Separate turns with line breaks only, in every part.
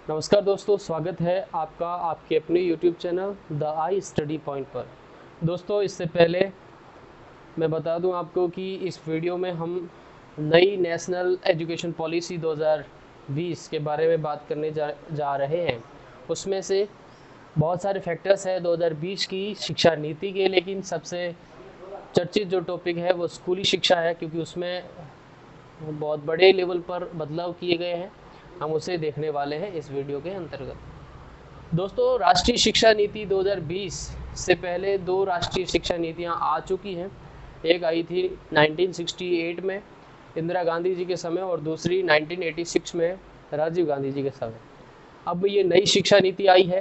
नमस्कार दोस्तों, स्वागत है आपका आपके अपने YouTube channel the I study point पर। दोस्तों, इससे पहले मैं बता दूं आपको कि इस वीडियो में हम नई नेशनल एजुकेशन पॉलिसी 2020 के बारे में बात करने जा रहे हैं। उसमें से बहुत सारे फैक्टर्स हैं 2020 की शिक्षा नीति के, लेकिन सबसे चर्चित जो टॉपिक है वो स्कूली शिक्षा है, क्योंकि उसमें बहुत बड़े लेवल पर बदलाव किए गए हैं। हम उसे देखने वाले हैं इस वीडियो के अंतर्गत। दोस्तों, राष्ट्रीय शिक्षा नीति 2020 से पहले दो राष्ट्रीय शिक्षा नीतियां आ चुकी हैं। एक आई थी 1968 में इंदिरा गांधी जी के समय और दूसरी 1986 में राजीव गांधी जी के समय। अब ये नई शिक्षा नीति आई है,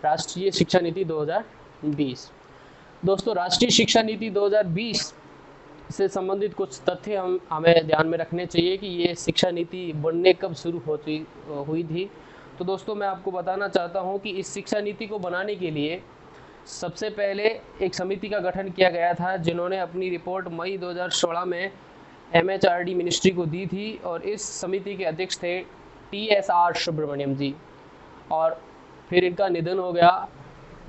राष्ट्रीय शिक्षा नीति 2020। दोस्तों, राष्ट्रीय शिक्षा नीति 2020 से संबंधित कुछ तथ्य हमें ध्यान में रखने चाहिए कि ये शिक्षा नीति बनने कब शुरू हुई थी। तो दोस्तों, मैं आपको बताना चाहता हूँ कि इस शिक्षा नीति को बनाने के लिए सबसे पहले एक समिति का गठन किया गया था, जिन्होंने अपनी रिपोर्ट मई 2016 में MHRD मिनिस्ट्री को दी थी। और इस समिति के अध्यक्ष थे TSR सुब्रमण्यम जी, और फिर इनका निधन हो गया।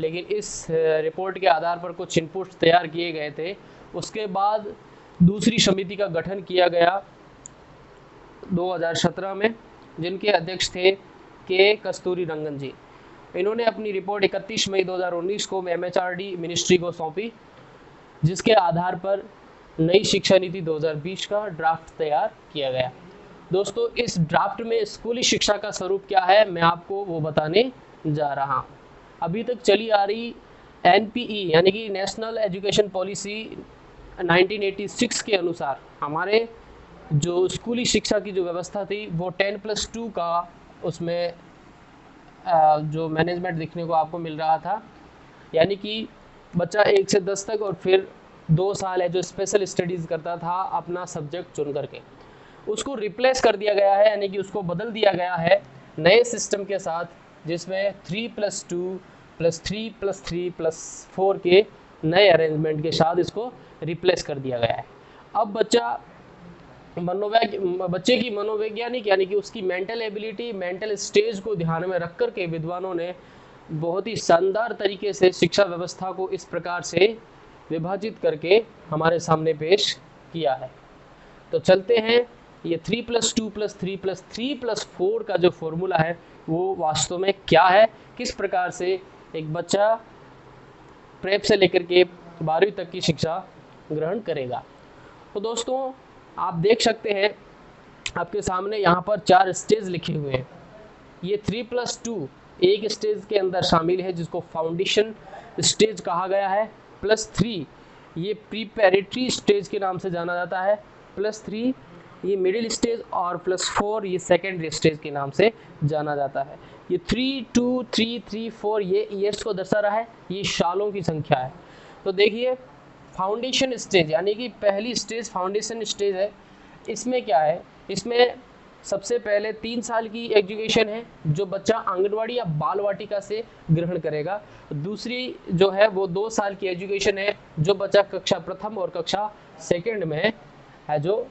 लेकिन इस रिपोर्ट के आधार पर कुछ इनपुट्स तैयार किए गए थे। उसके बाद दूसरी समिति का गठन किया गया 2017 में, जिनके अध्यक्ष थे के कस्तूरी रंगन जी। इन्होंने अपनी रिपोर्ट 31 मई 2019 को MHRD मिनिस्ट्री को सौंपी, जिसके आधार पर नई शिक्षा नीति 2020 का ड्राफ्ट तैयार किया गया। दोस्तों, इस ड्राफ्ट में स्कूली शिक्षा का स्वरूप क्या है, मैं आपको वो बताने जा रहा हूँ। अभी तक चली आ रही NPE यानी कि नेशनल एजुकेशन पॉलिसी 1986 के अनुसार हमारे जो स्कूली शिक्षा की जो व्यवस्था थी वो 10+2 का उसमें जो मैनेजमेंट देखने को आपको मिल रहा था। यानी कि बच्चा 1 से 10 तक और फिर 2 साल है जो स्पेशल स्टडीज़ करता था अपना सब्जेक्ट चुन करके। उसको रिप्लेस कर दिया गया है, यानी कि उसको बदल दिया गया है नए सिस्टम के साथ, जिसमें 3+2+3+3+4 के नए अरेंजमेंट के साथ इसको रिप्लेस कर दिया गया है। अब बच्चे की मनोवैज्ञानिक यानी कि उसकी मेंटल एबिलिटी, मेंटल स्टेज को ध्यान में रख कर के विद्वानों ने बहुत ही शानदार तरीके से शिक्षा व्यवस्था को इस प्रकार से विभाजित करके हमारे सामने पेश किया है। तो चलते हैं, ये 3+2+3+3+4 का जो फॉर्मूला है वो वास्तव में क्या है, किस प्रकार से एक बच्चा प्रेप से लेकर के 12वीं तक की शिक्षा ग्रहण करेगा। तो दोस्तों, आप देख सकते हैं आपके सामने यहाँ पर 4 स्टेज लिखे हुए हैं। ये 3+2 एक स्टेज के अंदर शामिल है, जिसको फाउंडेशन स्टेज कहा गया है। +3 ये प्रीपैरेटरी स्टेज के नाम से जाना जाता है। +3 ये मिडिल स्टेज, और +4 ये सेकेंडरी स्टेज के नाम से जाना जाता है। ये 3, 2, 3, 3, 4 ये ईयर्स को दर्शा रहा है, ये सालों की संख्या है। तो देखिए, फाउंडेशन स्टेज यानी कि पहली स्टेज फाउंडेशन स्टेज है। इसमें क्या है, इसमें सबसे पहले 3 साल की एजुकेशन है जो बच्चा आंगनवाड़ी या बाल वाटिका से ग्रहण करेगा। दूसरी जो है वो 2 साल की एजुकेशन है जो बच्चा कक्षा प्रथम और कक्षा सेकंड में है जो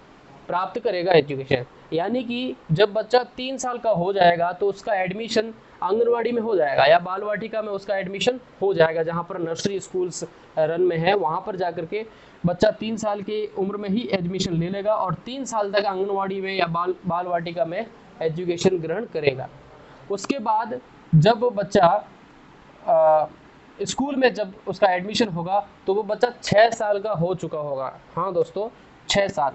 प्राप्त करेगा एजुकेशन। यानी कि जब बच्चा 3 साल का हो जाएगा तो उसका एडमिशन आंगनवाड़ी में हो जाएगा या बाल वाटिका में उसका एडमिशन हो जाएगा, जहाँ पर नर्सरी स्कूल्स रन में है वहाँ पर जाकर के बच्चा 3 साल की उम्र में ही एडमिशन ले लेगा और 3 साल तक आंगनवाड़ी में या बाल वाटिका में एजुकेशन ग्रहण करेगा। उसके बाद जब बच्चा स्कूल में जब उसका एडमिशन होगा तो वो बच्चा 6 साल का हो चुका होगा। हाँ दोस्तों, 6 साल।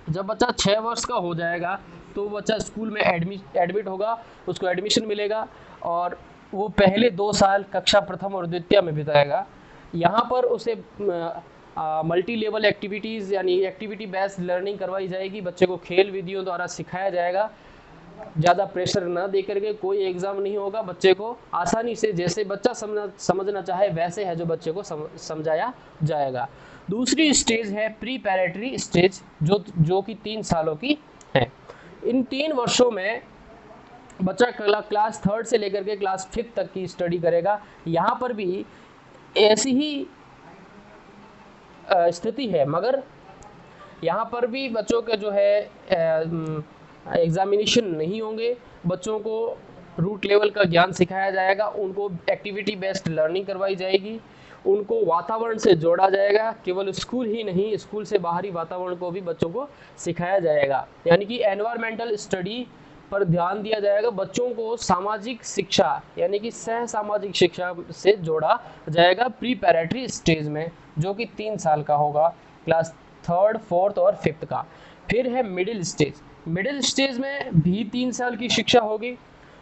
जब बच्चा 6 वर्ष का हो जाएगा तो बच्चा स्कूल में एडमिट होगा, उसको एडमिशन मिलेगा और वो पहले 2 साल कक्षा प्रथम और द्वितीय में बिताएगा। यहाँ पर उसे मल्टी लेवल एक्टिविटीज़ यानी एक्टिविटी बेस्ड लर्निंग करवाई जाएगी। बच्चे को खेल विधियों द्वारा सिखाया जाएगा, ज़्यादा प्रेशर ना दे करके, कोई एग्ज़ाम नहीं होगा। बच्चे को आसानी से जैसे बच्चा समझना चाहे वैसे है जो बच्चे को समझाया जाएगा। दूसरी स्टेज है प्रीपैरेटरी स्टेज जो कि 3 सालों की है। इन 3 वर्षों में बच्चा क्लास 3 से लेकर के क्लास 5 तक की स्टडी करेगा। यहाँ पर भी ऐसी ही स्थिति है, मगर यहाँ पर भी बच्चों के जो है एग्जामिनेशन नहीं होंगे, बच्चों को रूट लेवल का ज्ञान सिखाया जाएगा, उनको एक्टिविटी बेस्ड लर्निंग करवाई जाएगी, उनको वातावरण से जोड़ा जाएगा, केवल स्कूल ही नहीं स्कूल से बाहरी वातावरण को भी बच्चों को सिखाया जाएगा, यानी कि एनवायरमेंटल स्टडी पर ध्यान दिया जाएगा। बच्चों को सामाजिक शिक्षा यानी कि सह सामाजिक शिक्षा से जोड़ा जाएगा प्रीपैरेटरी स्टेज में, जो कि 3 साल का होगा, क्लास 3rd 4th और 5th का। फिर है मिडिल स्टेज। मिडिल स्टेज में भी 3 साल की शिक्षा होगी,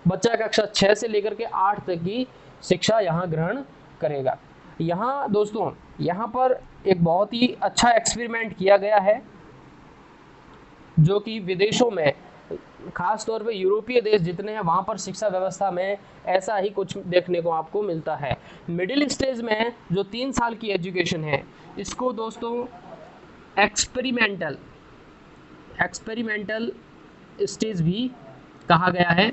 बच्चा कक्षा 6 से लेकर के 8 तक की शिक्षा यहाँ ग्रहण करेगा। यहाँ दोस्तों यहाँ पर एक बहुत ही अच्छा एक्सपेरिमेंट किया गया है, जो कि विदेशों में खास तौर पे यूरोपीय देश जितने हैं वहाँ पर शिक्षा व्यवस्था में ऐसा ही कुछ देखने को आपको मिलता है। मिडिल स्टेज में जो 3 साल की एजुकेशन है, इसको दोस्तों एक्सपेरिमेंटल स्टेज भी कहा गया है,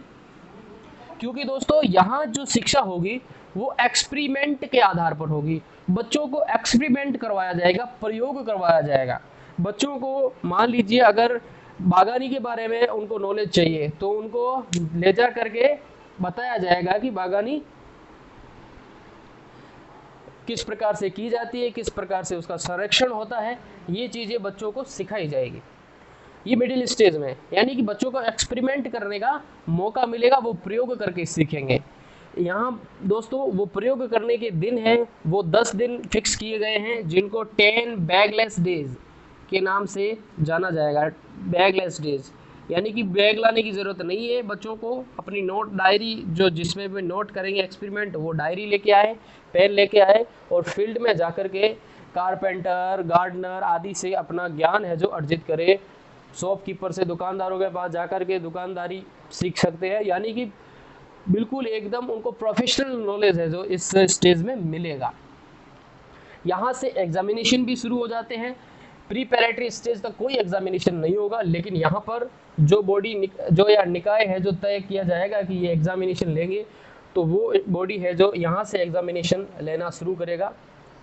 क्योंकि दोस्तों यहाँ जो शिक्षा होगी वो एक्सपेरिमेंट के आधार पर होगी। बच्चों को एक्सपेरिमेंट करवाया जाएगा, प्रयोग करवाया जाएगा। बच्चों को मान लीजिए अगर बागानी के बारे में उनको नॉलेज चाहिए तो उनको ले जा करके बताया जाएगा कि बागानी किस प्रकार से की जाती है, किस प्रकार से उसका संरक्षण होता है, ये चीज़ें बच्चों को सिखाई जाएगी। ये मिडिल स्टेज में, यानी कि बच्चों को एक्सपेरिमेंट करने का मौका मिलेगा, वो प्रयोग करके सीखेंगे। यहाँ दोस्तों वो प्रयोग करने के दिन हैं वो 10 दिन फिक्स किए गए हैं, जिनको 10 बैगलेस डेज के नाम से जाना जाएगा। बैगलेस डेज यानी कि बैग लाने की ज़रूरत नहीं है, बच्चों को अपनी नोट डायरी जो जिसमें भी नोट करेंगे एक्सपेरिमेंट, वो डायरी लेके आए, पेन लेके आए और फील्ड में जा कर के कारपेंटर, गार्डनर आदि से अपना ज्ञान है जो अर्जित करे। शॉपकीपर से दुकानदारों के पास जाकर के दुकानदारी सीख सकते हैं, यानी कि बिल्कुल एकदम उनको प्रोफेशनल नॉलेज है जो इस स्टेज में मिलेगा। यहाँ से एग्जामिनेशन भी शुरू हो जाते हैं। प्रीपैरेटरी स्टेज तक कोई एग्जामिनेशन नहीं होगा, लेकिन यहाँ पर जो बॉडी जो या निकाय है जो तय किया जाएगा कि ये एग्जामिनेशन लेंगे, तो वो बॉडी है जो यहाँ से एग्जामिनेशन लेना शुरू करेगा,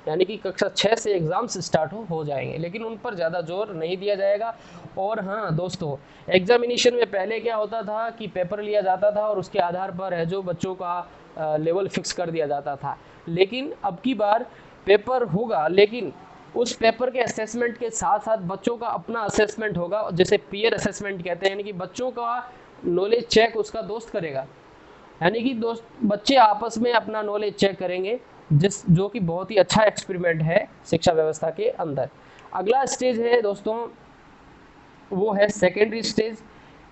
यानी कि कक्षा 6 से एग्ज़ाम्स स्टार्ट हो जाएंगे, लेकिन उन पर ज़्यादा जोर नहीं दिया जाएगा। और हाँ दोस्तों, एग्जामिनेशन में पहले क्या होता था कि पेपर लिया जाता था और उसके आधार पर है जो बच्चों का लेवल फिक्स कर दिया जाता था, लेकिन अब की बार पेपर होगा, लेकिन उस पेपर के असेसमेंट के साथ साथ बच्चों का अपना असेसमेंट होगा, जिसे पीयर असेसमेंट कहते हैं, यानी कि बच्चों का नॉलेज चेक उसका दोस्त करेगा, यानी कि बच्चे आपस में अपना नॉलेज चेक करेंगे, जो कि बहुत ही अच्छा एक्सपेरिमेंट है शिक्षा व्यवस्था के अंदर। अगला स्टेज है दोस्तों, वो है सेकेंडरी स्टेज।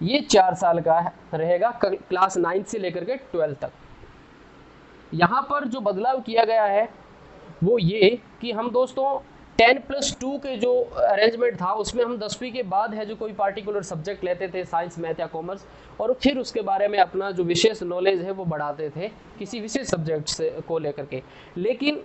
ये 4 साल का रहेगा, क्लास 9 से लेकर के 12 तक। यहाँ पर जो बदलाव किया गया है वो ये कि हम दोस्तों 10+2 के जो अरेंजमेंट था उसमें हम 10वीं के बाद है जो कोई पार्टिकुलर सब्जेक्ट लेते थे, साइंस, मैथ या कॉमर्स, और फिर उसके बारे में अपना जो विशेष नॉलेज है वो बढ़ाते थे किसी विशेष सब्जेक्ट से को लेकर के। लेकिन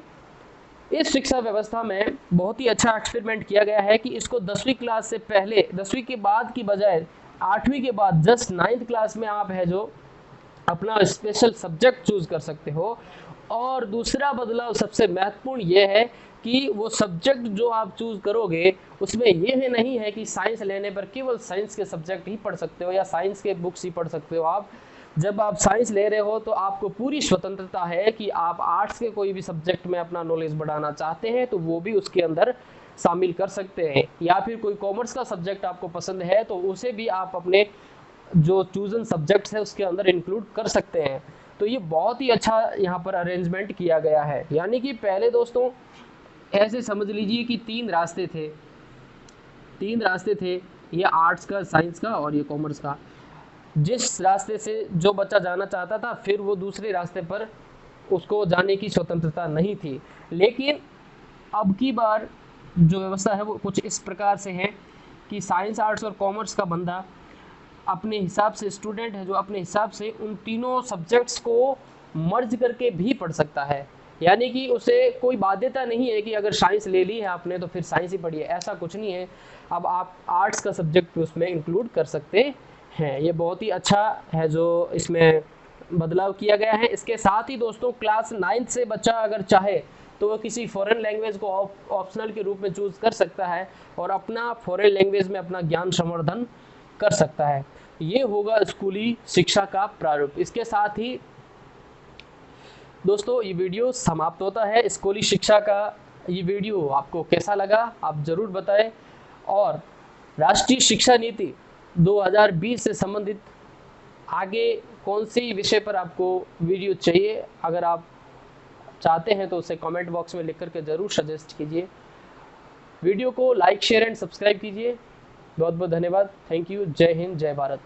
इस शिक्षा व्यवस्था में बहुत ही अच्छा एक्सपेरिमेंट किया गया है कि इसको 10वीं क्लास से पहले, 10वीं के बाद की बजाय 8वीं के बाद जस्ट 9th क्लास में आप है जो अपना स्पेशल सब्जेक्ट चूज कर सकते हो। और दूसरा बदलाव सबसे महत्वपूर्ण ये है कि वो सब्जेक्ट जो आप चूज करोगे उसमें यह नहीं है कि साइंस लेने पर केवल साइंस के सब्जेक्ट ही पढ़ सकते हो या साइंस के बुक्स ही पढ़ सकते हो। आप जब आप साइंस ले रहे हो तो आपको पूरी स्वतंत्रता है कि आप आर्ट्स के कोई भी सब्जेक्ट में अपना नॉलेज बढ़ाना चाहते हैं तो वो भी उसके अंदर शामिल कर सकते हैं, या फिर कोई कॉमर्स का सब्जेक्ट आपको पसंद है तो उसे भी आप अपने जो चूजन सब्जेक्ट्स है उसके अंदर इंक्लूड कर सकते हैं। तो ये बहुत ही अच्छा यहाँ पर अरेंजमेंट किया गया है। यानी कि पहले दोस्तों ऐसे समझ लीजिए कि 3 रास्ते थे, ये आर्ट्स का, साइंस का और ये कॉमर्स का। जिस रास्ते से जो बच्चा जाना चाहता था फिर वो दूसरे रास्ते पर उसको जाने की स्वतंत्रता नहीं थी। लेकिन अब की बार जो व्यवस्था है वो कुछ इस प्रकार से है कि साइंस, आर्ट्स और कॉमर्स का बंदा अपने हिसाब से, स्टूडेंट है जो अपने हिसाब से उन तीनों सब्जेक्ट्स को मर्ज करके भी पढ़ सकता है। यानी कि उसे कोई बाध्यता नहीं है कि अगर साइंस ले ली है आपने तो फिर साइंस ही पढ़िए, ऐसा कुछ नहीं है। अब आप आर्ट्स का सब्जेक्ट उसमें इंक्लूड कर सकते हैं। ये बहुत ही अच्छा है जो इसमें बदलाव किया गया है। इसके साथ ही दोस्तों क्लास 9 से बच्चा अगर चाहे तो वो किसी फॉरेन लैंग्वेज को ऑप्शनल के रूप में चूज कर सकता है और अपना फॉरेन लैंग्वेज में अपना ज्ञान संवर्धन कर सकता है। ये होगा स्कूली शिक्षा का प्रारूप। इसके साथ ही दोस्तों ये वीडियो समाप्त होता है। स्कूली शिक्षा का ये वीडियो आपको कैसा लगा आप ज़रूर बताएं, और राष्ट्रीय शिक्षा नीति 2020 से संबंधित आगे कौन सी विषय पर आपको वीडियो चाहिए, अगर आप चाहते हैं तो उसे कमेंट बॉक्स में लिख करके ज़रूर सजेस्ट कीजिए। वीडियो को लाइक शेयर एंड सब्सक्राइब कीजिए। बहुत बहुत धन्यवाद। Thank you. जय हिंद, जय भारत।